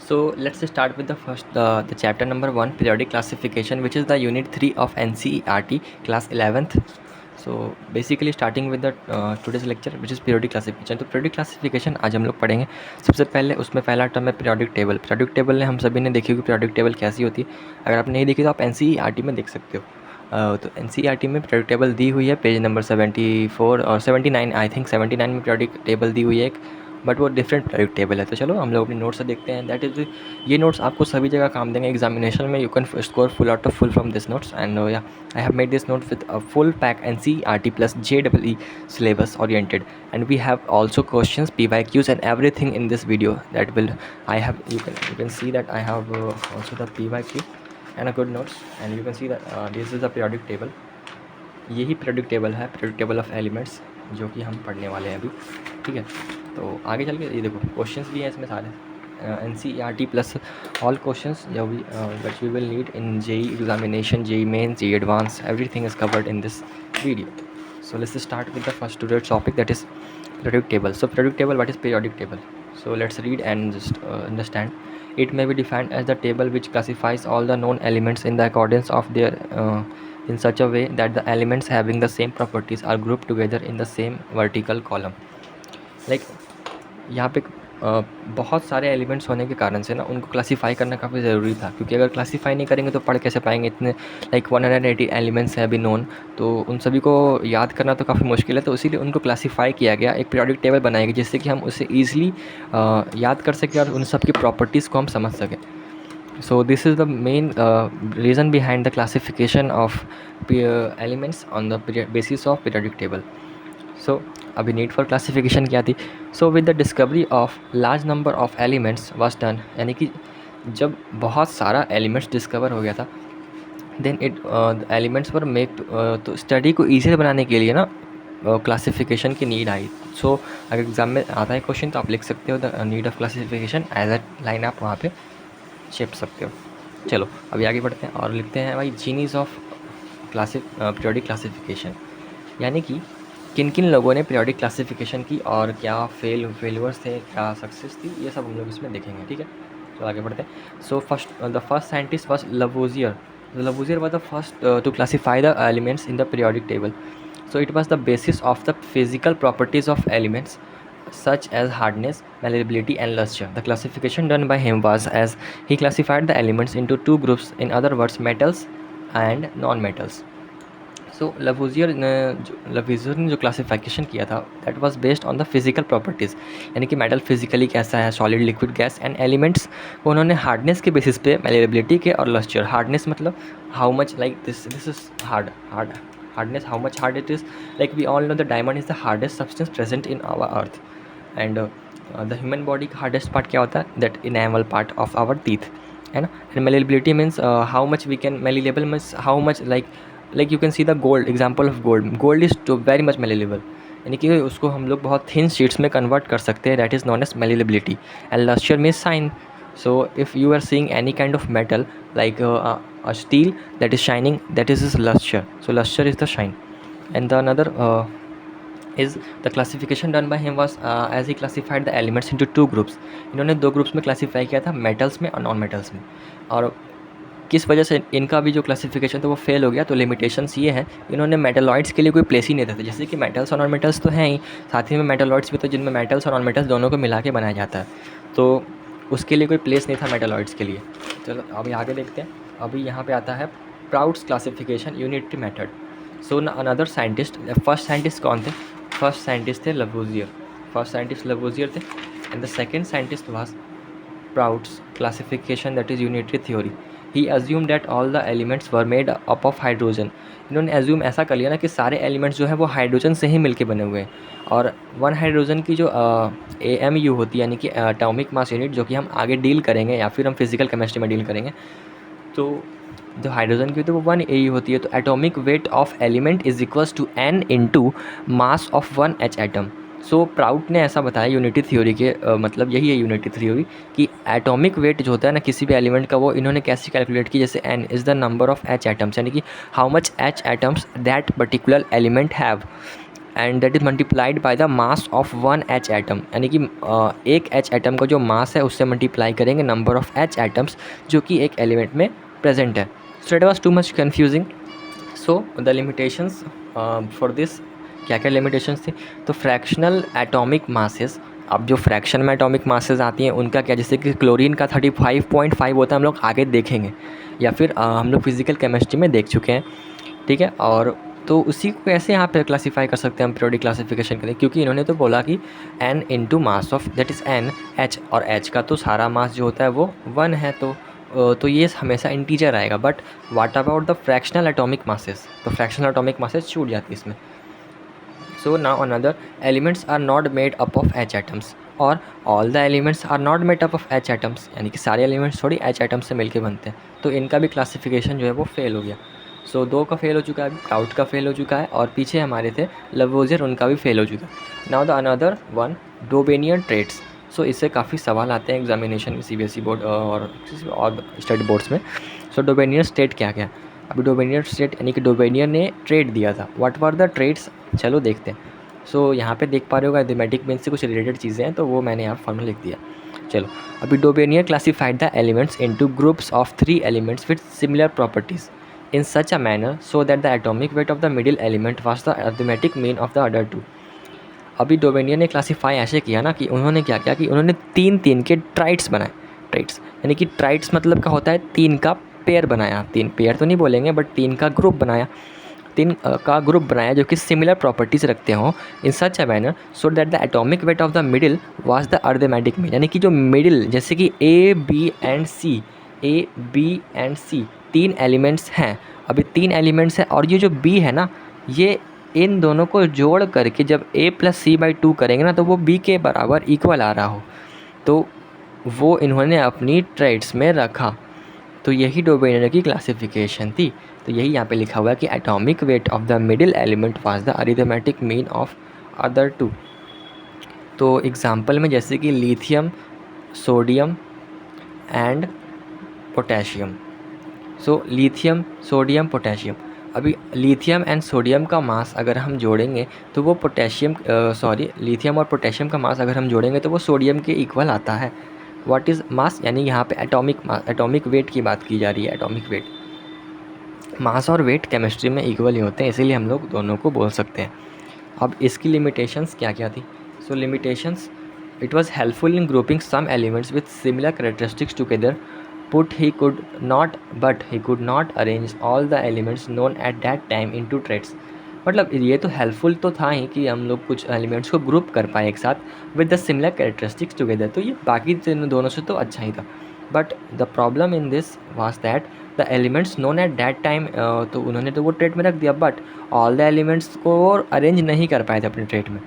So let's start with the first, the chapter number 1, periodic classification, which is the unit 3 of NCERT, class 11th. So basically starting with the today's lecture, which is periodic classification. तो periodic classification आज हम लोग पढ़ेंगे. सबसे पहले उसमें पहला term है periodic table. periodic table ने हम सभी ने देखी होगी periodic table कैसी होती है. अगर आप नहीं देखी तो आप NCERT में देख सकते हो. तो NCERT में periodic table दी हुई है पेज नंबर 74 और 79, आई थिंक 79 में periodic table दी हुई है एक, बट वो डिफरेंट periodic table है. तो चलो हम लोग अपनी नोट्स से देखते हैं. दैट इज़ ये नोट्स आपको सभी जगह काम देंगे एग्जामिनेशन में. You can score full out of full from this notes. And या I have made this note with a full pack NCERT plus JEE syllabus oriented, and we have also questions, PYQs and everything in this video. That will I have you can see that I have also the PYQ and a good notes, and you can see that this is the periodic table. यही periodic table है, periodic table of elements, जो कि हम पढ़ने वाले हैं अभी. ठीक है, तो आगे चल के ये देखो क्वेश्चंस भी हैं इसमें सारे. NCERT प्लस ऑल क्वेश्चंस जो भी that you will need in JEE examination, JEE mains, JEE advance, everything is covered in this video. So let's start with the first today's topic, that is periodic table. So periodic table, what is periodic table? So let's read and just understand. It may be defined as the table which classifies all the known elements in the accordance of their in such a way that the elements having the same properties are grouped together in the same vertical column. Like यहाँ पे बहुत सारे elements होने के कारण से ना उनको क्लासीफाई करना काफ़ी ज़रूरी था, क्योंकि अगर क्लासीफाई नहीं करेंगे तो पढ़ कैसे पाएंगे. इतने लाइक 180 एलिमेंट्स हैं अभी नोन, तो उन सभी को याद करना तो काफ़ी मुश्किल है. तो इसीलिए उनको क्लासीफाई किया गया, एक पीरियोडिक टेबल बनाई गई जिससे कि हम उसे ईजिली याद कर सकें और उन सब की प्रॉपर्टीज़ को हम समझ सकें. So this is the main reason behind the classification of elements on the basis of periodic table. So अभी नीड फॉर क्लासिफिकेशन क्या थी. So with the discovery of large number of elements was done, यानी कि जब बहुत सारा elements discover हो गया था, then it elements were make, तो स्टडी को ईजी बनाने के लिए ना क्लासिफिकेशन की नीड आई. सो अगर एग्जाम में आता है क्वेश्चन तो आप लिख सकते हो the need of classification, as a line आप वहाँ पे शेप सकते हो. चलो अभी आगे बढ़ते हैं और लिखते हैं भाई जीनीस ऑफ पीरियोडिक क्लासिफिकेशन, यानी कि किन किन लोगों ने पीरियोडिक क्लासिफिकेशन की और क्या फेलियर्स थे, क्या सक्सेस थी, ये सब हम लोग इसमें देखेंगे. ठीक है, तो आगे बढ़ते हैं. So the first scientist was Lavoisier. Lavoisier was the first to classify the elements in the periodic table. So it was the basis of the physical properties of elements such as hardness, malleability and luster. The classification done by him was as he classified the elements into two groups, in other words metals and non-metals. So लवोजियर ने जो classification किया था that was based on the physical properties, यानी कि metal physically कैसा है, solid, liquid, gas, and elements को उन्होंने हार्डनेस के बेसिस पे, मैलेबिलिटी के और लस्चर. हार्डनेस मतलब how much like this is hardness, how much hard it is. Like we all know the diamond is the hardest substance present in our earth, and the human body का hardest part क्या होता है, that enamel part of our teeth, है ना. and malleability means how much we can, malleable means how much, like you can see the gold, example of gold is to very much malleable, यानी कि उसको हम लोग बहुत thin sheets में convert कर सकते हैं. That is known as malleability. and luster means shine. So if you are seeing any kind of metal like a steel that is shining, that is luster. So luster is the shine. And the another is the classification done by him was as he classified the elements into two groups. इन्होंने दो groups में classify किया था, metals में और non metals में. और किस वजह से इनका भी जो क्लासिफिकेशन था वो फेल हो गया, तो लिमिटेशंस ये हैं, इन्होंने मेटलॉइड्स के लिए कोई प्लेस ही नहीं देते. जैसे कि मेटल्स और नॉन मेटल्स तो हैं ही, साथ ही में मेटलॉइड्स भी, तो जिनमें मेटल्स और नॉन मेटल्स दोनों को मिला के बनाया जाता है, तो उसके लिए कोई प्लेस नहीं था मेटलॉइड्स के लिए. चलो अभी आगे देखते हैं. अभी यहाँ पे आता है Prout's classification unitary method. So another scientist, first scientist कौन थे? फर्स्ट साइंटिस्ट थे लवोजियर. फर्स्ट साइंटिस्ट लवोजियर थे. And the second scientist was Prout's classification, that is unitary theory. He assume that all the elements were made up of hydrogen. इन्होंने assume ऐसा कर लिया ना कि सारे एलिमेंट्स जो है वो हाइड्रोजन से ही मिलके बने हुए हैं, और वन हाइड्रोजन की जो AMU होती है, यानी कि एटॉमिक मास यूनिट, जो कि हम आगे डील करेंगे या फिर हम फिजिकल केमिस्ट्री में डील करेंगे, तो जो हाइड्रोजन की होती है वो 1 AU होती है. तो atomic weight of element is equals to N into mass of 1 H atom. So Prout ने ऐसा बताया यूनिटी थ्योरी के मतलब यही है यूनिटी थ्योरी, कि एटॉमिक वेट जो होता है ना किसी भी एलिमेंट का, वो इन्होंने कैसे कैलकुलेट की, जैसे N is the number of H atoms, यानी कि how much H atoms that particular element have. And that is multiplied by the mass of 1 H atom, यानी कि एक H एटम का जो मास है उससे मल्टीप्लाई करेंगे नंबर ऑफ H एटम्स जो कि एक एलिमेंट में प्रेजेंट है. So it was too much confusing. So the limitations for this, क्या क्या लिमिटेशंस थी? तो फ्रैक्शनल एटॉमिक मासेस. अब जो फ्रैक्शन में एटॉमिक मासेस आती हैं उनका क्या, जैसे कि क्लोरीन का 35.5 होता है, हम लोग आगे देखेंगे, या फिर हम लोग फिजिकल केमिस्ट्री में देख चुके हैं. ठीक है, और तो उसी को कैसे यहाँ पे क्लासीफाई कर सकते हैं हम पीरियोडिक क्लासिफिकेशन के लिए, क्योंकि इन्होंने तो बोला कि n into mass of that is n h, और h का तो सारा मास जो होता है वो 1 है, तो ये हमेशा इंटीजर आएगा. But what about the fractional atomic masses? तो फ्रैक्शनल एटॉमिक मासेस छूट जाती है इसमें. So now another, elements are not made up of H atoms, और all the elements are not made up of H atoms, यानी कि सारे elements थोड़ी H एटम्स से मिलके बनते हैं. तो इनका भी क्लासिफिकेशन जो है वो फेल हो गया. सो 2 का फेल हो चुका है, क्राउट का फेल हो चुका है, और पीछे हमारे थे लवोजियर, उनका भी फेल हो चुका है. Now the another one, Dobereiner's triads. So इससे काफ़ी सवाल आते हैं एग्जामिनेशन में, CBSE बोर्ड और स्टेट बोर्ड्स में. सो डोबेनियन स्टेट क्या क्या? अभी डोबेनियन स्टेट यानी कि डोबेनियन ने ट्रेड दिया था. What were the triads? चलो देखते हैं. सो यहाँ पे देख पा रहे हो अरिथमेटिक मीन्स से कुछ रिलेटेड चीज़ें हैं, तो वो मैंने यहाँ फॉर्मूला लिख दिया. चलो, अभी Dobereiner classified the elements into groups of 3 elements with similar properties in such a manner so that the atomic weight of the middle element was the arithmetic mean of the other two. अभी डोबेनियर ने classify ऐसे किया ना कि उन्होंने क्या किया कि उन्होंने 3 के ट्राइट्स बनाए. ट्राइट्स यानी कि ट्राइट्स मतलब क्या होता है, 3 का पेयर बनाया. 3 पेयर तो नहीं बोलेंगे, बट 3 का ग्रुप बनाया. 3 का ग्रुप बनाया जो कि सिमिलर प्रॉपर्टीज़ रखते हों, in such a manner so that the atomic weight of the middle was the arithmetic mean, यानी कि जो मिडिल, जैसे कि A, B and C 3 elements हैं. अभी 3 एलिमेंट्स हैं, और ये जो B है ना, ये इन दोनों को जोड़ करके जब A + C/2 करेंगे ना, तो वो B के बराबर इक्वल आ रहा हो, तो वो इन्होंने अपनी ट्रेड्स में रखा. तो यही डोबेनियर की क्लासिफिकेशन थी. तो यही यहाँ पे लिखा हुआ है कि atomic weight of the middle element was the arithmetic mean of other 2. तो एग्जांपल में जैसे कि lithium, sodium and potassium. So lithium, sodium, potassium. अभी लिथियम एंड सोडियम का मास अगर हम जोड़ेंगे तो वो लिथियम और पोटेशियम का मास अगर हम जोड़ेंगे तो वो सोडियम के इक्वल आता है. व्हाट इज़ मास? यानी यहाँ पे एटॉमिक वेट की बात की जा रही है. एटॉमिक वेट, मास और वेट केमिस्ट्री में इक्वल ही होते हैं, इसीलिए हम लोग दोनों को बोल सकते हैं. अब इसकी लिमिटेशंस क्या क्या थी? So limitations, it was helpful in grouping some elements with similar characteristics together, but he could not arrange all the elements known at that time into traits. मतलब ये तो हेल्पफुल तो था ही कि हम लोग कुछ एलिमेंट्स को ग्रुप कर पाए एक साथ with the similar characteristics together, तो ये बाकी दोनों से तो अच्छा ही था. But the problem in this was that the elements known at that time, तो उन्होंने तो वो ट्रेट में रख दिया, बट ऑल द एलिमेंट्स को अरेंज नहीं कर पाए थे अपने ट्रेट में.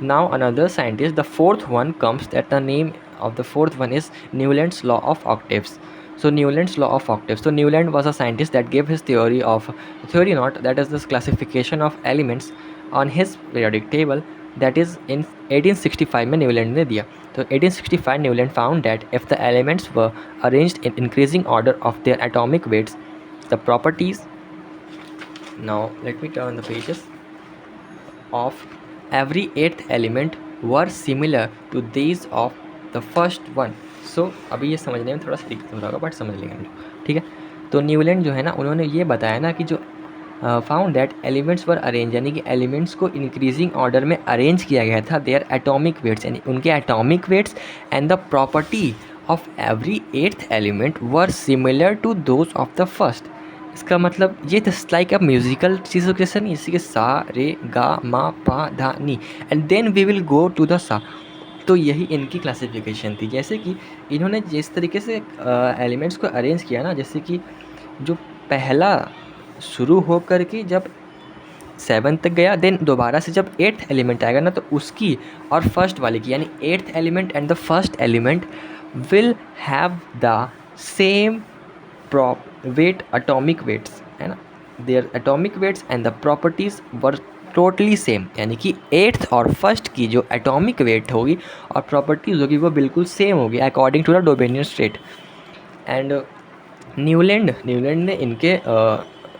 Now another scientist, the fourth one comes that the name of the fourth one is Newland's law of octaves. So Newland's law of octaves. So Newland was a scientist that gave his that is this classification of elements on his periodic table, that is in 1865 में Newland ने दिया. तो 1865 Newland found that if the elements were arranged in increasing order of their atomic weights, the properties, now let me turn the pages, of every 8th element were similar to these of the first one. So अभी ये समझने में थोड़ा सा दिक्कत हो रहा होगा, बट समझ लेंगे हम लोग. ठीक है, तो न्यूलैंड जो है ना, उन्होंने ये बताया ना कि जो found that elements were arrange, यानी कि एलिमेंट्स को इंक्रीजिंग ऑर्डर में अरेंज किया गया था. देयर एटॉमिक वेट्स, यानी उनके atomic weights and the property of every 8th element were similar to those of the first. इसका मतलब ये जस्ट लाइक अ म्यूजिकल चीज़ों के जैसे नहीं, जैसे कि सा, रे, गा, मा, पा, धा, नी, and then we will go to the सा. तो यही इनकी क्लासिफिकेशन थी. जैसे कि इन्होंने जिस तरीके से एलिमेंट्स को अरेंज किया ना, जैसे कि जो पहला शुरू हो कर के जब 7 तक गया, देन दोबारा से जब 8th एलिमेंट आएगा ना, तो उसकी और फर्स्ट वाले की, यानी 8th element and the first element will have the same weight, atomic weights, है ना. Their atomic weights and the properties were totally same, यानी कि 8th और फर्स्ट की जो एटॉमिक वेट होगी और प्रॉपर्टीज़ होगी वो बिल्कुल सेम होगी according to the Dobereiner state. And Newland ने इनके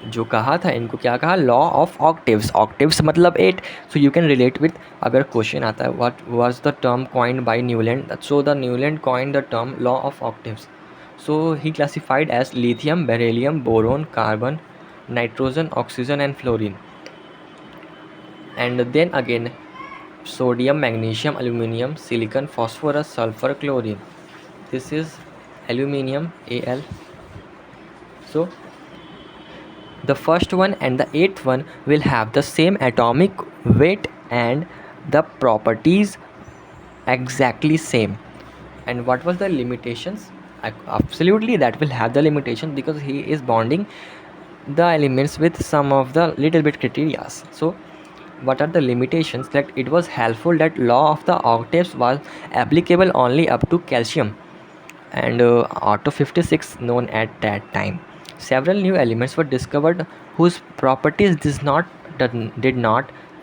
जो कहा था इनको क्या कहा, लॉ ऑफ ऑक्टेव्स. ऑक्टेव्स मतलब 8. So you can relate with, अगर क्वेश्चन आता है what was the term coined by Newland, so the Newland coined the term law of octaves. So he classified as lithium, beryllium, boron, carbon, nitrogen, oxygen and fluorine. And then again sodium, magnesium, aluminum, silicon, phosphorus, sulfur, chlorine. This is aluminium, Al. So the first one and the eighth one will have the same atomic weight and the properties exactly same. And what was the limitations? Absolutely that will have the limitation because he is bonding the elements with some of the little bit criteria. So what are the limitations? That it was helpful that law of the octaves was applicable only up to calcium and out of 56 known at that time. Several new elements were discovered whose properties did not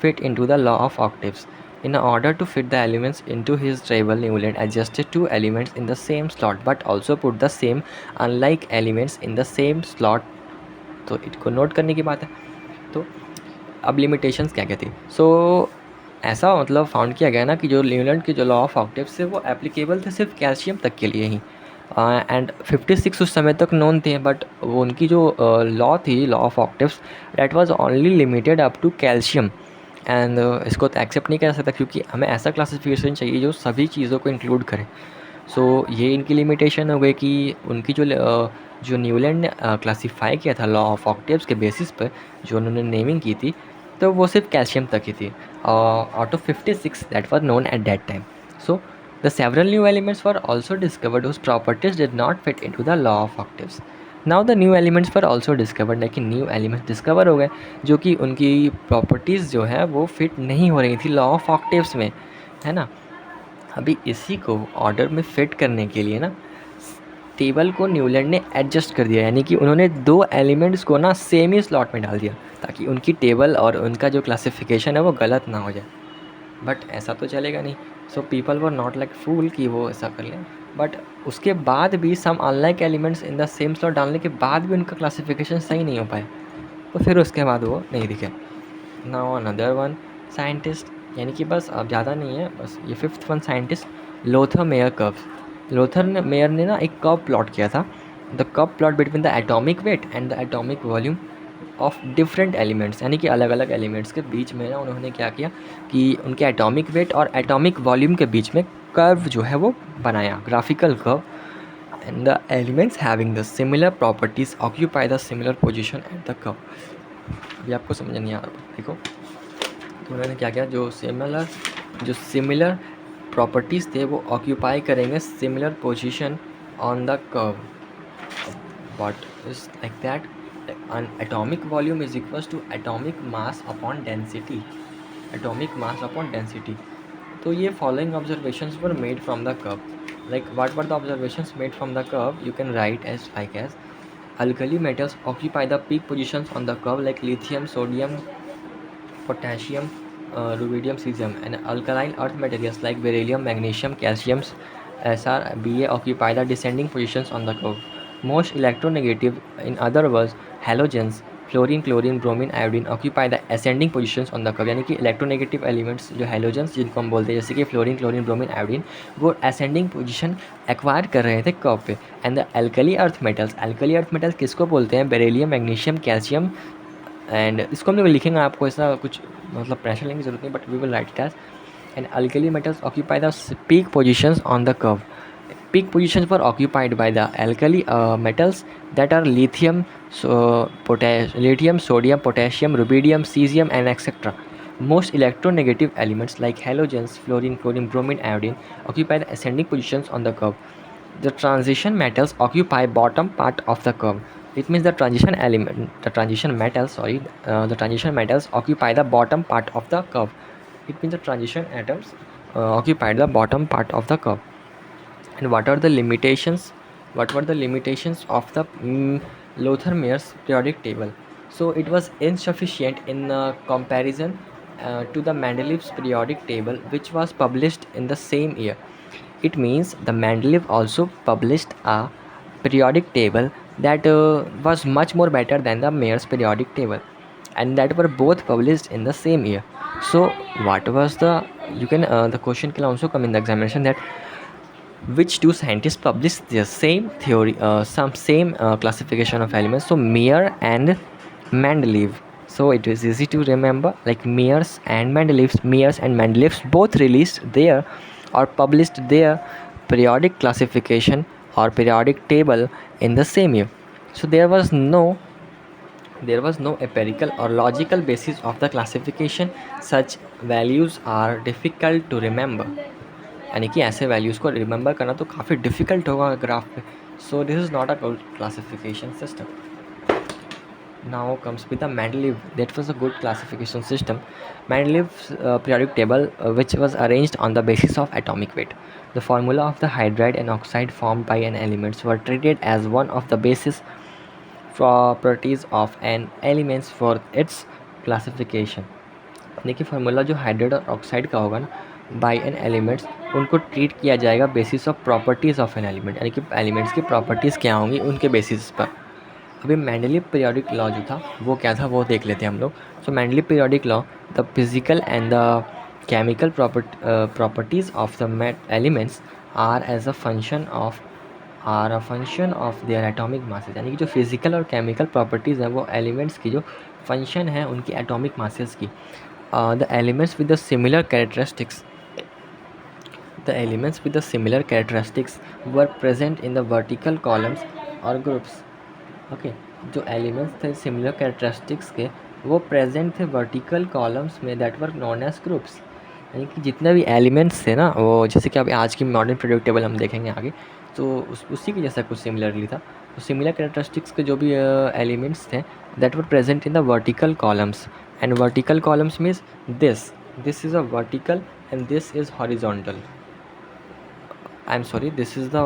fit into the law of octaves. In order to fit the elements into his table, Newland adjusted two elements in the same slot but also put the same unlike elements in the same slot. तो इसको note करने की बात है. तो अब limitations क्या क्या थी. सो ऐसा मतलब फाउंड किया गया ना कि जो न्यूलैंड के जो लॉ ऑफ ऑक्टेव्स थे वो एप्लीकेबल थे सिर्फ कैल्शियम तक के लिए ही. एंड 56 उस समय तक नोन थे, बट वो उनकी जो लॉ थी, law of octaves, that was only limited up to calcium. And इसको तो एक्सेप्ट नहीं कर सकता क्योंकि हमें ऐसा क्लासिफिकेशन चाहिए जो सभी चीज़ों को इंक्लूड करे. सो ये इनकी लिमिटेशन हो गई कि उनकी जो न्यूलैंड ने क्लासीफाई किया था लॉ ऑफ ऑक्टेव्स के बेसिस पर, जो उन्होंने नेमिंग की थी, तो वो सिर्फ कैल्शियम तक ही थी out of 56 that was known at that time. So the several new elements were also discovered whose properties did not fit into the law of octaves. Now the new elements were also discovered, लेकिन new elements discover हो गए जो कि उनकी properties जो है वो fit नहीं हो रही थी लॉ ऑफ ऑक्टेव्स में, है ना. अभी इसी को ऑर्डर में फिट करने के लिए ना टेबल को न्यूलैंड ने एडजस्ट कर दिया, यानी कि उन्होंने दो एलिमेंट्स को ना सेम ही स्लॉट में डाल दिया ताकि उनकी टेबल और उनका जो क्लासिफिकेशन है वो गलत ना हो जाए. बट ऐसा तो चलेगा नहीं. So people were not like fool कि वो ऐसा कर लें. बट उसके बाद भी some unlike elements in the same slot डालने के बाद भी उनका क्लासिफिकेशन सही नहीं हो पाए, तो फिर उसके बाद वो नहीं दिखे. नाउ अनदर वन साइंटिस्ट, यानी कि बस अब ज़्यादा नहीं है, बस ये fifth one scientist, Lothar Meyer curve. Lothar Meyer ने ना एक कर्व प्लॉट किया था, the curve plot between the atomic wait and the atomic volume of different elements, यानी कि अलग अलग एलिमेंट्स के बीच में ना उन्होंने क्या किया कि उनके एटॉमिक वेट और एटॉमिक वॉल्यूम के बीच में कर्व जो है वो बनाया, graphical curve. And the elements having the similar properties occupy the similar position at the curve. अभी आपको समझ नहीं आ रहा, देखो. तो उन्होंने क्या किया, जो सिमिलर प्रॉपर्टीज़ थे वो ऑक्यूपाई करेंगे similar position on the curve. What is like that, an atomic volume is equals to atomic mass upon density. Atomic mass upon density. तो ये following observations were made from the curve. Like what were the observations made from the curve? You can write as like as alkali metals occupy the peak positions on the curve like lithium, sodium, potassium, rubidium, cesium, and alkaline earth materials like beryllium, magnesium, calcium, Sr, Ba occupy the descending positions on the curve. Most electronegative, in other words, halogens, fluorine, chlorine, bromine, iodine occupy the ascending positions on the curve, यानी कि electronegative elements जो halogens जिनको हम बोलते हैं, जैसे कि fluorine, chlorine, bromine, iodine, वो असेंडिंग पोजीशन एक्वायर कर रहे थे कर्व पे. And the alkali earth metals किसको बोलते हैं, बेरिलियम, मैग्नीशियम, कैल्शियम. एंड इसको हम लोग लिखेंगे, आपको ऐसा कुछ मतलब प्रेशर लेने की जरूरत नहीं, but we will write it as. And alkali metals occupy the peak positions on the curve. Peak positions were occupied by the alkali metals that are lithium, sodium, potassium, rubidium, cesium, and etc. Most electronegative elements like halogens, fluorine, chlorine, bromine, iodine occupy the ascending positions on the curve. The transition metals occupy bottom part of the curve. It means the transition metals occupy the bottom part of the curve. It means the transition atoms occupied the bottom part of the curve. And what are the limitations? What were the limitations of the Lothar-Meyer's periodic table? So it was insufficient in comparison to the Mendeleev's periodic table, which was published in the same year. It means the Mendeleev also published a periodic table that was much more better than the Mayer's periodic table, and that were both published in the same year. So what was the, you can the question can also come in the examination, that which two scientists published the same theory, some same classification of elements? So Mayer and Mendeleev. So it is easy to remember, like Mayer's and Mendeleev's both released their or published their periodic classification or periodic table in the same year. So there was no empirical or logical basis of the classification. Such values are difficult to remember. यानी कि ऐसे values को remember करना तो काफ़ी difficult होगा graph पे. So this is not a good classification system. Now comes with the Mendeleev. That was a good classification system. Mendeleev's periodic table, which was arranged on the basis of atomic weight. The formula of the hydride and oxide formed by an elements were treated as one of the basis properties of an elements for its classification. देखिए formula जो hydride और oxide का होगा ना bye N elements, उनको treat किया जाएगा basis of properties of an element, यानी कि एलिमेंट्स की प्रॉपर्टीज़ क्या होंगी उनके बेसिस पर. अभी मेंडलीव पीरियोडिक लॉ जो था वो क्या था वो देख लेते हैं हम लोग. So Mendeleev periodic law, the physical and the chemical properties of the elements are as a function of their atomic masses. यानी कि जो फिजिकल और केमिकल प्रॉपर्टीज़ हैं वो एलिमेंट्स की जो फंक्शन है उनकी एटॉमिक मासेस की. The elements with the similar characteristics were present in the vertical columns or groups. Okay, जो एलिमेंट्स थे सिमिलर कैरेक्टरिस्टिक्स के वो प्रेजेंट थे वर्टिकल कॉलम्स में, that were known age groups. यानी कि जितने भी एलिमेंट्स थे ना, वो जैसे कि अभी आज की मॉडर्न पीरियोडिक टेबल हम देखेंगे आगे, तो उसी के जैसा कुछ सिमिलरली था. तो सिमिलर कैरेक्टरिस्टिक्स के जो भी एलिमेंट्स थे that were present in the vertical columns. And vertical columns means this is a vertical and this is horizontal. I'm sorry, this is the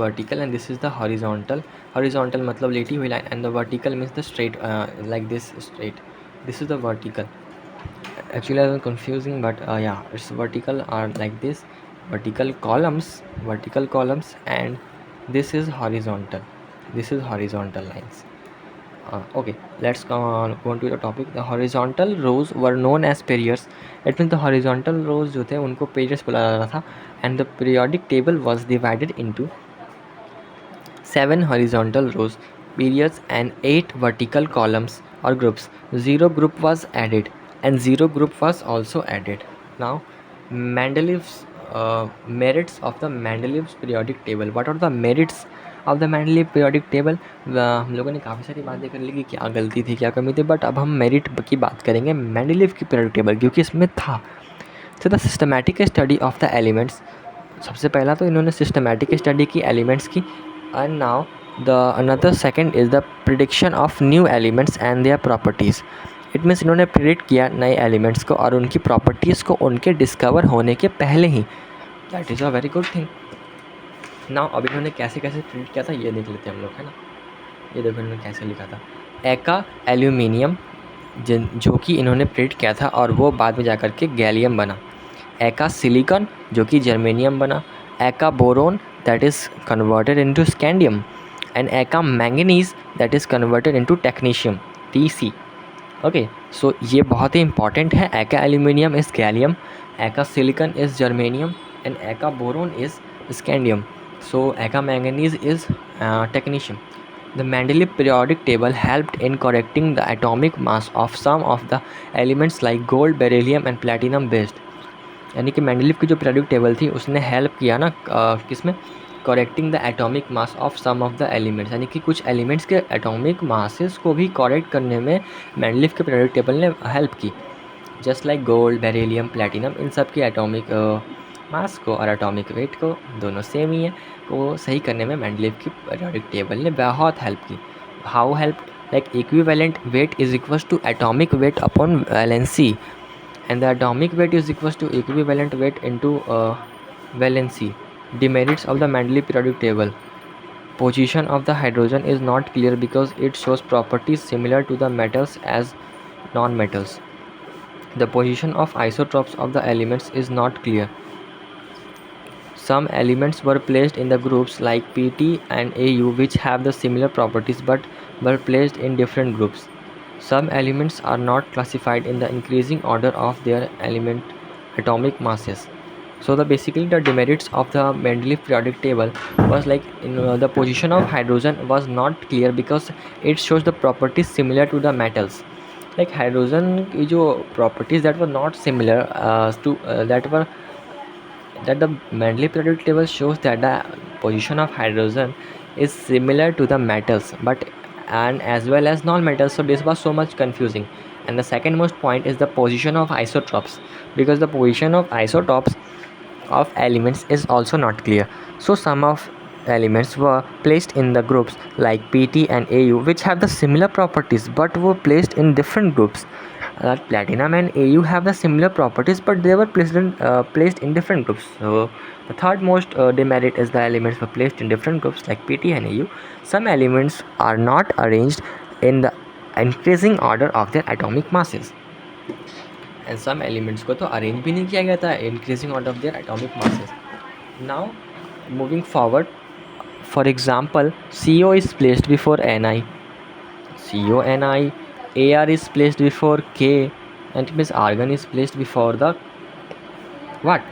vertical and this is the horizontal. Horizontal मतलब लेटी हुई line, and the vertical means the straight, like this straight. This is the vertical. Actually I was confusing, but yeah, it's vertical or like this, vertical columns, and this is horizontal lines. Okay, let's go on to the topic. The horizontal rows were known as periods. It means the horizontal rows जो थे उनको periods बोला जाता था. And the periodic table was divided into 7 horizontal rows, periods, and 8 vertical columns or groups. 0 group was added and 0 group was also added. Now Mendeleev's merits of the Mendeleev's periodic table. What are the merits of the Mendeleev periodic table? हम लोगों ने काफ़ी सारी बातें कर ली कि क्या गलती थी क्या कमी थी, बट अब हम मेरिट की बात करेंगे मेंडलीव की पीरियोडिक टेबल, क्योंकि इसमें था. So the systematic study of the elements. सबसे पहला तो इन्होंने सिस्टमैटिक स्टडी की एलिमेंट्स की. And now the another second is the prediction of new elements and their properties. It means इन्होंने प्रिडिक्ट किया नए एलिमेंट्स को और उनकी प्रॉपर्टीज़ को उनके डिस्कवर होने के पहले ही. That is a very good thing. ना अब इन्होंने कैसे प्रिंट किया था ये देख लेते हैं हम लोग, है ना. ये देखो इन्होंने कैसे लिखा था. एका एल्यूमिनियम जो कि इन्होंने प्रिंट किया था और वो बाद में जा कर के गैलियम बना. एका सिलिकॉन जो कि जर्मेनियम बना. Eka boron that is converted into scandium. And eka manganese that is converted into technetium Tc. Okay, so ये बहुत ही इंपॉर्टेंट है. Eka aluminium is gallium, eka silicon is germanium, and eka boron is scandium. So Eka manganese is technetium. The Mendeleev periodic table helped in correcting the atomic mass of some of the elements like gold, beryllium and platinum based. यानी कि Mendeleev की जो periodic table थी उसने help किया ना किसमें, correcting the atomic mass of some of the elements. यानी कि कुछ एलिमेंट्स के एटॉमिक मासेस को भी करेक्ट करने में मेंडलीव के पीरियोडिक टेबल ने हेल्प की. Just like gold, beryllium, platinum, इन सब की एटॉमिक मास को और एटॉमिक वेट को दोनों सेम ही है, वो सही करने में मेंडलीव की पीरियोडिक टेबल ने बहुत हेल्प की. How help? Like equivalent weight is equals to atomic weight upon valency, and the atomic weight is equals to equivalent weight into valency. Demerits of the Mendeleev periodic table. Position of the hydrogen is not clear because it shows properties similar to the metals as non-metals. The position of isotopes of the elements is not clear. some elements were placed in the groups like PT and AU which have the similar properties but were placed in different groups. Some elements are not classified in the increasing order of their element atomic masses. So basically the demerits of the Mendeleev periodic table was like the position of hydrogen was not clear because it shows the properties similar to the metals. Like hydrogen की जो properties that were not similar that the Mendeleev periodic table shows that the position of hydrogen is similar to the metals but and as well as non-metals. So this was so much confusing. And the second most point is the position of isotopes, because the position of isotopes of elements is also not clear. So some of elements were placed in the groups like PT and AU which have the similar properties but were placed in different groups. Platinum and AU have the similar properties but they were placed in different groups. So the third most demerit is the elements were placed in different groups like PT and AU. Some elements are not arranged in the increasing order of their atomic masses. And some elements को तो arrange भी नहीं किया गया था increasing order of their atomic masses. Now moving forward, for example CO is placed before Ni, CONi, AR is placed before K, and it means argon is placed before the what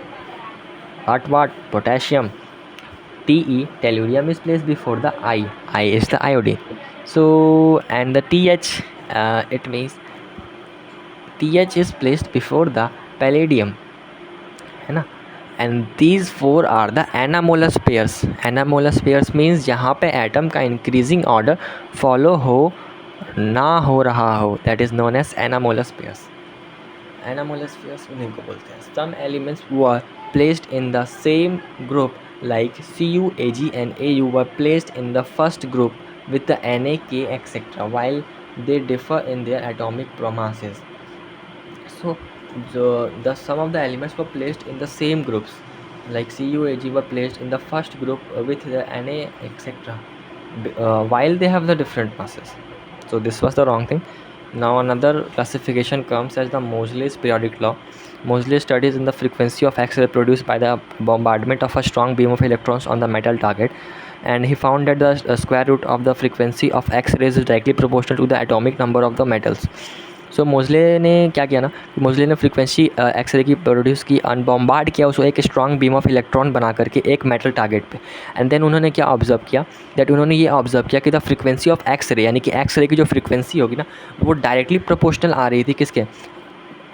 potassium. Te, tellurium is placed before the I is the iodine. So and the TH, it means TH is placed before the palladium, है ना. And these four are the anamorphous pairs. Anamorphous pairs means जहाँ पे atom का increasing order follow हो ना हो रहा हो, that is known as anamorphous pairs. Anamorphous pairs उन्हीं को बोलते हैं. Some elements were placed in the same group like Cu, Ag and Au were placed in the first group with the Na, K, etc. while they differ in their atomic masses. So the some of the elements were placed in the same groups like Cu, Ag were placed in the first group with the Na, etc. While they have the different masses. So this was the wrong thing. Now another classification comes as the Moseley's periodic law. Moseley studies in the frequency of X-ray produced by the bombardment of a strong beam of electrons on the metal target, and he found that the square root of the frequency of X-rays is directly proportional to the atomic number of the metals. सो मोज़ले ने क्या किया ना, मोज़ले ने frequency x ray की produce की, अनबॉम्बार्ड किया उसको एक स्ट्रॉन्ग बीम ऑफ इलेक्ट्रॉन बना करके एक मेटल टारगेट पे. एंड देन उन्होंने क्या ऑब्जर्व किया, दैट उन्होंने ये ऑब्जर्व किया कि द फ्रीक्वेंसी ऑफ एक्सरे, यानी कि एक्सरे की जो फ्रीक्वेंसी होगी ना वो डायरेक्टली प्रोपोर्शनल आ रही थी किसके,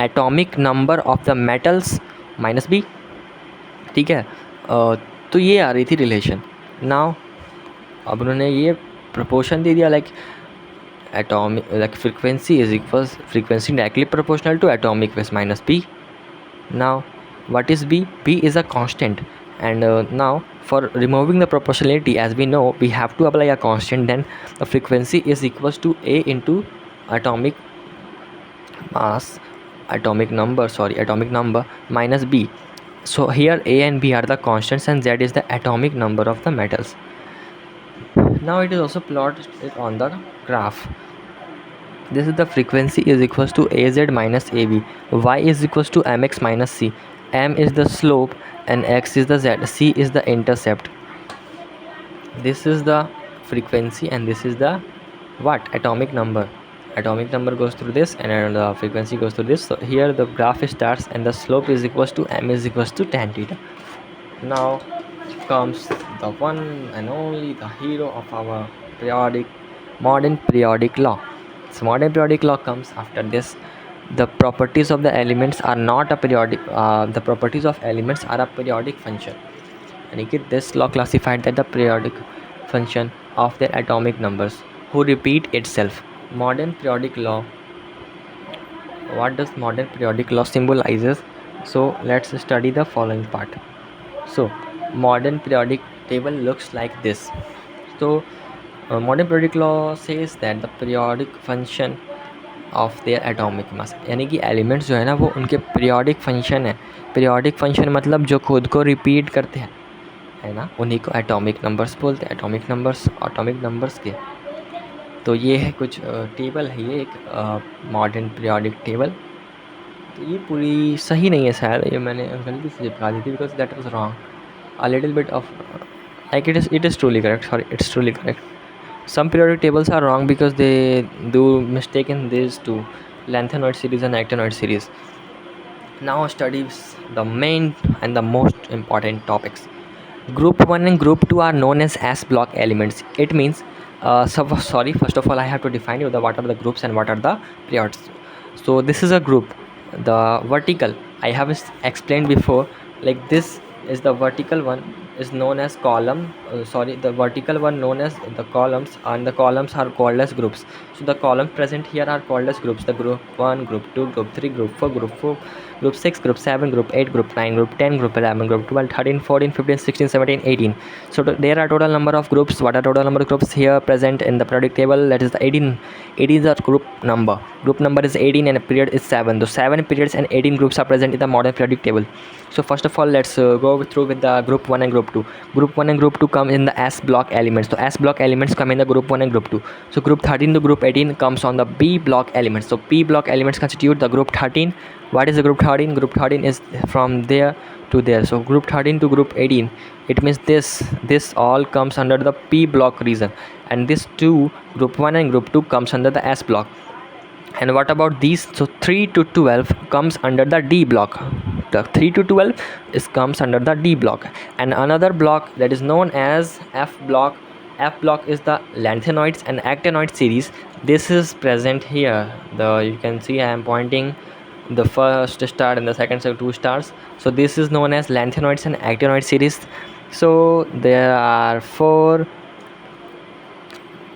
atomic number of the metals minus B. ठीक है, तो ये आ रही थी रिलेशन. नाउ अब उन्होंने ये प्रोपोर्शन दे दिया like atomic, like frequency is equals frequency directly proportional to atomic mass minus b. Now what is b? B is a constant, and now for removing the proportionality, as we know, we have to apply a constant. Then the frequency is equals to a into atomic mass, atomic number minus b. So here a and b are the constants and z is the atomic number of the metals. Now it is also plotted on the graph. This is the frequency is equals to Az minus Ab, y is equals to mx minus c, m is the slope and x is the z, c is the intercept. This is the frequency and this is the atomic number. Atomic number goes through this and the frequency goes through this. So here the graph starts and the slope is equals to m is equals to tan theta. Now comes the one and only the hero of our modern periodic law. So modern periodic law comes after this. The properties of the elements are not a periodic. The properties of elements are a periodic function. And this law classified that the periodic function of their atomic numbers who repeat itself. Modern periodic law. What does modern periodic law symbolizes? So let's study the following part. So modern periodic table looks like this. So modern periodic law says that the periodic function of their atomic mass, यानी कि elements जो है ना वो उनके periodic function है. Periodic function मतलब जो खुद को रिपीट करते हैं, है ना, उन्हीं को एटॉमिक नंबर्स बोलते हैं. एटॉमिक नंबर्स के तो ये है कुछ टेबल है, ये एक मॉडर्न पीरियोडिक टेबल. तो ये पूरी सही नहीं है शायद, ये मैंने गलती से चिपका दी थी because that was wrong. a little bit of like it is truly correct. Sorry, it's truly correct. Some periodic tables are wrong because they do mistake in these two, lanthanoid series and actinoid series. Now studies the main and the most important topics. Group 1 and Group 2 are known as S block elements. It means, sorry, first of all, I have to define you the what are the groups and what are the periods. So this is a group. The vertical, I have explained before, like this is the vertical one is known as column. The vertical one known as the columns, and the columns are called as groups. So the columns present here are called as groups. The group 1, group 2, group 3, group 4, group 4, group 6, group 7, group 8, group 9, group 10, group 11, group 12, 13, 14, 15, 16, 17, 18. So there are total number of groups. What are total number of groups here present in the periodic table? That is the 18. 18 is the group number. Group number is 18 and a period is 7. So 7 periods and 18 groups are present in the modern periodic table. So first of all, let's go through with the group 1 and group 2. Group 1 and group 2 come in the S block elements. So S block elements come in the group 1 and group 2. So group 13 to group 18 comes on the B block elements. So P block elements constitute the group 13. What is the group 13? Group 13 is from there to there. So group 13 to group 18, it means this all comes under the P block region, and this two, group 1 and group 2, comes under the S block. And what about these? So 3 to 12 comes under the D block. The 3 to 12 comes under the D block. And another block that is known as F block. F block is the lanthanoids and actinoid series. This is present here. You can see I am pointing the first star and the second star, 2 stars. So this is known as lanthanoids and actinoid series. So there are 4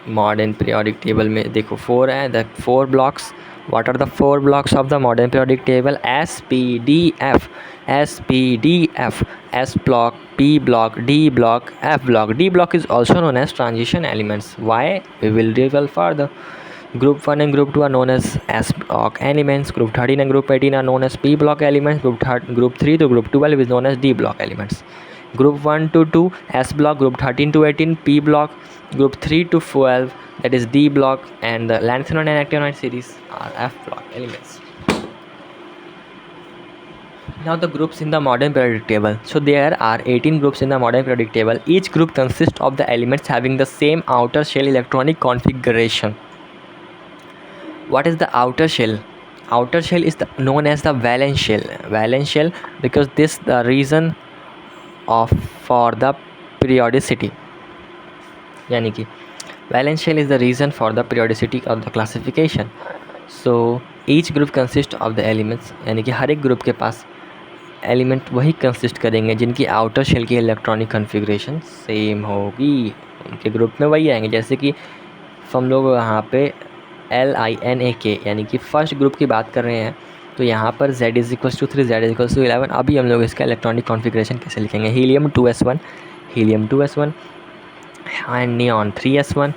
modern periodic table में देखो 4 है, the 4 blocks. What are the 4 blocks of the modern periodic table? S, P, D, F. S, P, D, F. S block, P block, D block, F block. D block is also known as transition elements. Why? We will reveal further. Group 1 and Group 2 are known as S block elements. Group 13 and Group 18 are known as P block elements. Group 3 to Group 12 is known as D block elements. Group 1 to 2 S block, Group 13 to 18 P block, Group 3 to 12 that is D block, and the lanthanoid and actinoid series are F block elements. Now the groups in the modern periodic table. So there are 18 groups in the modern periodic table. Each group consists of the elements having the same outer shell electronic configuration. What is the outer shell? Outer shell is known as the valence shell. Valence shell because this the reason for the periodicity. यानी कि valence shell is the reason for the periodicity of the classification. So each group consists of the elements, यानी कि हर एक group के पास element वही consist करेंगे जिनकी outer shell की इलेक्ट्रॉनिक कन्फिग्रेशन सेम होगी, उनके ग्रुप में वही आएंगे. जैसे कि हम लोग यहाँ पे LINAK यानी कि फर्स्ट ग्रुप की बात कर रहे हैं, तो यहाँ पर Z = 3, Z = 11. अभी हम लोग इसका इलेक्ट्रॉनिक कॉन्फ़िगरेशन कैसे लिखेंगे? Helium 2s1, helium 2s1 and neon 3s1,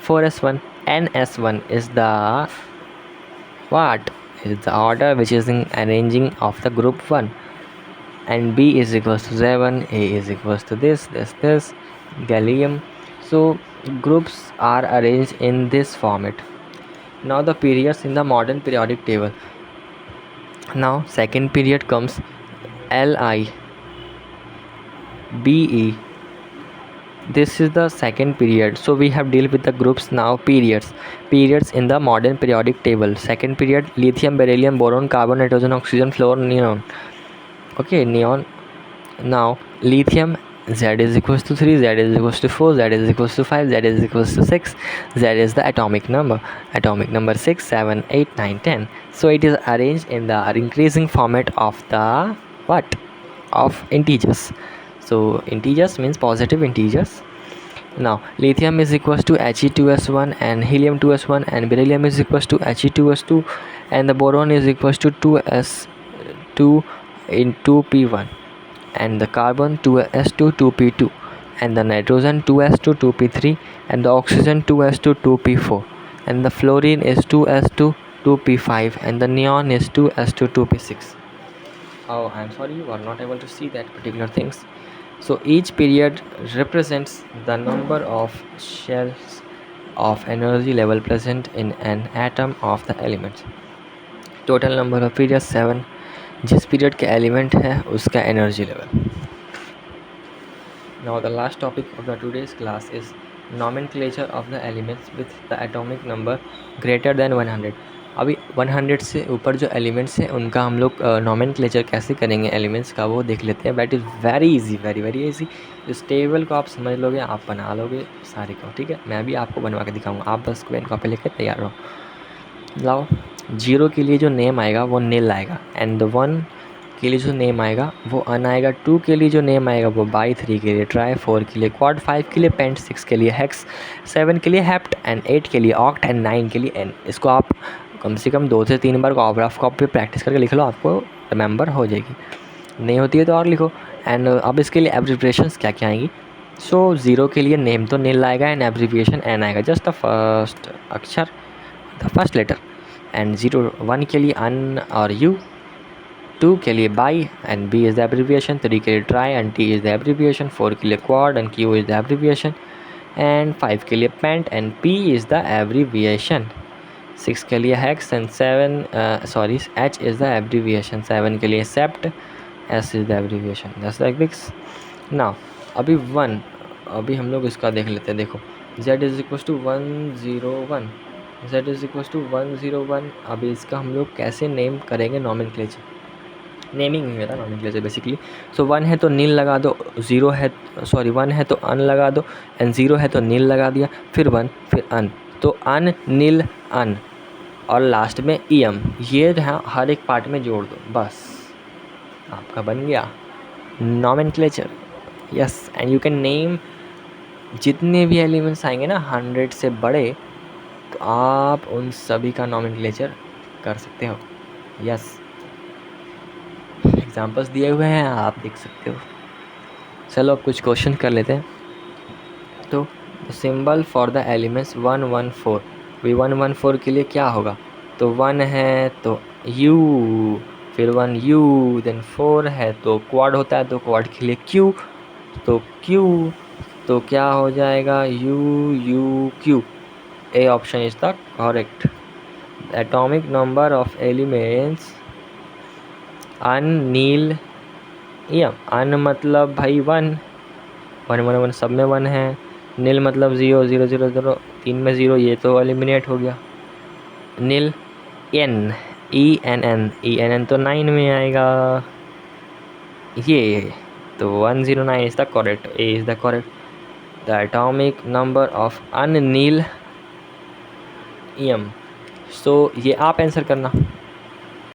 4s1, ns1 is the what? Is the order which is in arranging of the group 1, and B is equals to 7, A is equals to this, gallium. So groups are arranged in this format. Now the periods in the modern periodic table. Now second period comes LIBE. This is the second period. So we have dealt with the groups. Now periods in the modern periodic table. Second period: lithium, beryllium, boron, carbon, nitrogen, oxygen, fluorine, neon. Okay, neon. Now lithium, Z = 3, Z = 4, Z = 5, Z = 6. Z is the atomic number. Atomic number 6, 7, 8, 9, 10. So it is arranged in the increasing format of the what? Of integers. So integers means positive integers. Now lithium is equals to He2s1 and helium 2s1, and beryllium is equals to He2s2, and the boron is equals to 2s2 in 2p1, and the carbon 2s2 2p2, and the nitrogen 2s2 2p3, and the oxygen 2s2 2p4, and the fluorine is 2s2 2p5, and the neon is 2s2 2p6. Oh, I'm sorry, you are not able to see that particular things. So each period represents the number of shells of energy level present in an atom of the element. Total number of periods 7. जिस period के element है उसका energy level. Now the last topic of the today's class is nomenclature of the elements with the atomic number greater than 100. अभी 100 से ऊपर जो elements हैं उनका हम लोग नोमेनक्लेचर कैसे करेंगे एलिमेंट्स का वो देख लेते हैं. That is very easy, very very easy. इस टेबल को आप समझ लोगे, आप बना लोगे सारे को. ठीक है, मैं भी आपको बनवा के दिखाऊंगा. आप बस पेन कॉपी लेकर तैयार रहो. लाओ, 0 के लिए जो नेम आएगा वो नील आएगा, एंड 1 के लिए जो नेम आएगा वो अन आएगा. 2 के लिए जो नेम आएगा वो बाई. 3 के लिए ट्राई. 4 के लिए क्वाड. 5 के लिए पेंट. 6 के लिए हेक्स. 7 के लिए हेप्ट, एंड 8 के लिए ऑक्ट, एंड 9 के लिए एन. इसको आप कम से कम 2 से 3 बार रफ कॉपी पे प्रैक्टिस करके लिख लो, आपको रिमेंबर हो जाएगी. नहीं होती है तो और लिखो. एंड अब इसके लिए एब्रिविएशंस क्या क्या आएंगी. सो 0 के लिए नेम तो नील आएगा, एंड एब्रिविएशन एन आएगा, जस्ट द फर्स्ट अक्षर, द फर्स्ट लेटर. एंड 1 के लिए अन और यू. 2 के लिए bi and B is the abbreviation. 3 के लिए tri and T is the abbreviation. 4 के लिए quad and Q is the abbreviation. And 5 के लिए pent and P is the abbreviation. 6 के लिए hex and 7 H is the abbreviation. 7 के लिए sept, S is the abbreviation. Just like this. Now अभी 1, अभी हम लोग इसका देख लेते हैं. देखो, z is equal to 101. z is equal to 101. अभी इसका हम लोग कैसे नेम करेंगे नोमेनक्लेचर. नेमिंग नहीं होता नोमेनक्लेचर बेसिकली. सो 1 है तो नील लगा दो, 0 है 1 है तो अन लगा दो, एंड 0 है तो नील लगा दिया, फिर 1 फिर अन. तो अन नील अन और लास्ट में एम. ये हर एक पार्ट में जोड़ दो, बस आपका बन गया nomenclature. Yes, and you can name जितने भी एलिमेंट्स आएंगे ना 100 से बड़े, तो आप उन सभी का नोमेनक्लेचर कर सकते हो. यस, एग्जांपल्स दिए हुए हैं, आप देख सकते हो. चलो अब कुछ क्वेश्चन कर लेते हैं. तो symbol for the elements 114. We 114 के लिए क्या होगा. तो 1 है तो U, फिर 1 U, देन 4 है तो क्वाड होता है, तो क्वाड के लिए Q, तो Q, तो क्या हो जाएगा U U Q. A option is the correct. Atomic number of elements un nil M. Un मतलब भाई 1 1 1 1 सब में 1 है. नील मतलब 0 0 0 0, 3 में 0, ये तो एलिमिनेट हो गया. Nil N, E N N, E N N तो 9 में आएगा. ये तो 109 is the correct. A is the correct. The atomic number of un nil M. So ये आप आंसर करना.